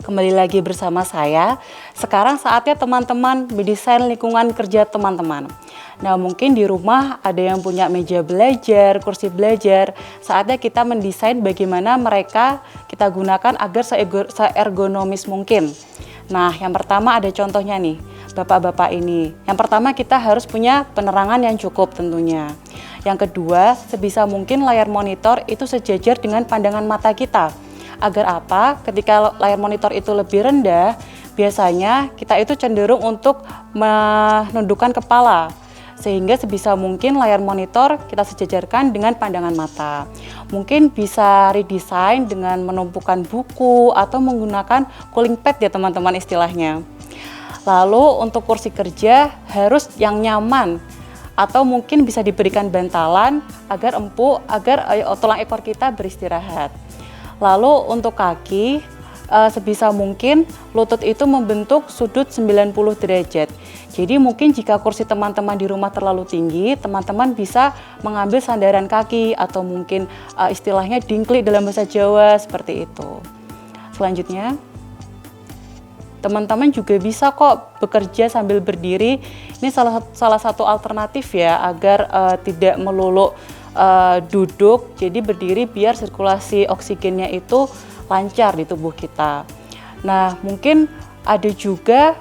Kembali lagi bersama saya. Sekarang saatnya teman-teman mendesain lingkungan kerja teman-teman. Nah, mungkin di rumah ada yang punya meja belajar, kursi belajar. Saatnya kita mendesain bagaimana mereka kita gunakan agar seergonomis mungkin. Nah, yang pertama ada contohnya nih, bapak-bapak ini. Yang pertama kita harus punya penerangan yang cukup tentunya. Yang kedua, sebisa mungkin layar monitor itu sejajar dengan pandangan mata kita. Agar apa? Ketika layar monitor itu lebih rendah, biasanya kita itu cenderung untuk menundukkan kepala. Sehingga sebisa mungkin layar monitor kita sejajarkan dengan pandangan mata. Mungkin bisa redesign dengan menumpukan buku atau menggunakan cooling pad ya teman-teman istilahnya. Lalu untuk kursi kerja harus yang nyaman atau mungkin bisa diberikan bantalan agar empuk, agar tulang ekor kita beristirahat. Lalu untuk kaki, sebisa mungkin lutut itu membentuk sudut 90 derajat. Jadi mungkin jika kursi teman-teman di rumah terlalu tinggi, teman-teman bisa mengambil sandaran kaki atau mungkin istilahnya dingklik dalam bahasa Jawa seperti itu. Selanjutnya, teman-teman juga bisa kok bekerja sambil berdiri. Ini salah satu alternatif ya agar tidak melulu duduk, jadi berdiri biar sirkulasi oksigennya itu lancar di tubuh kita. Nah, mungkin ada juga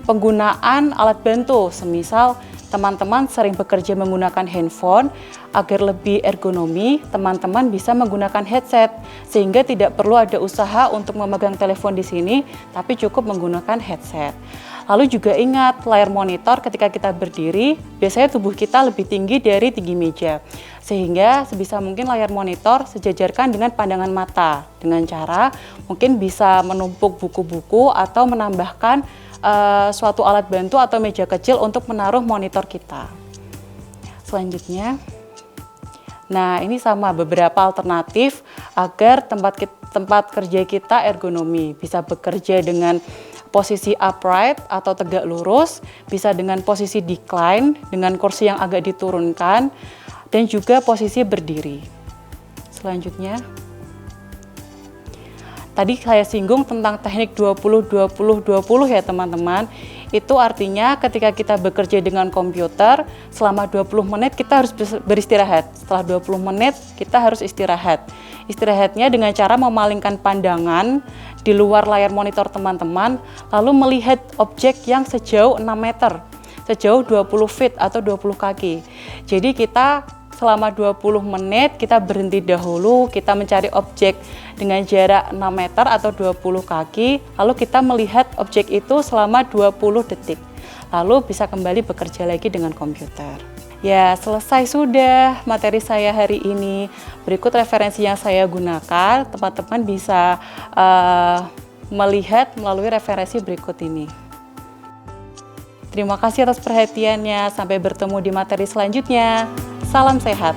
penggunaan alat bantu, semisal teman-teman sering bekerja menggunakan handphone, agar lebih ergonomi, teman-teman bisa menggunakan headset, sehingga tidak perlu ada usaha untuk memegang telepon di sini, tapi cukup menggunakan headset. Lalu juga ingat, layar monitor ketika kita berdiri, biasanya tubuh kita lebih tinggi dari tinggi meja. Sehingga sebisa mungkin layar monitor sejajarkan dengan pandangan mata. Dengan cara mungkin bisa menumpuk buku-buku atau menambahkan suatu alat bantu atau meja kecil untuk menaruh monitor kita. Selanjutnya, nah ini sama beberapa alternatif agar tempat kerja kita ergonomi. Bisa bekerja dengan posisi upright atau tegak lurus, bisa dengan posisi decline, dengan kursi yang agak diturunkan, dan juga posisi berdiri. Selanjutnya, tadi saya singgung tentang teknik 20-20-20 ya teman-teman. Itu artinya ketika kita bekerja dengan komputer, selama 20 menit kita harus beristirahat. Setelah 20 menit kita harus istirahat. Istirahatnya dengan cara memalingkan pandangan di luar layar monitor teman-teman, lalu melihat objek yang sejauh 6 meter, sejauh 20 feet atau 20 kaki. Jadi kita selama 20 menit kita berhenti dahulu, kita mencari objek dengan jarak 6 meter atau 20 kaki, lalu kita melihat objek itu selama 20 detik. Lalu bisa kembali bekerja lagi dengan komputer. Ya, selesai sudah materi saya hari ini. Berikut referensi yang saya gunakan, teman-teman bisa melihat melalui referensi berikut ini. Terima kasih atas perhatiannya, sampai bertemu di materi selanjutnya. Salam sehat.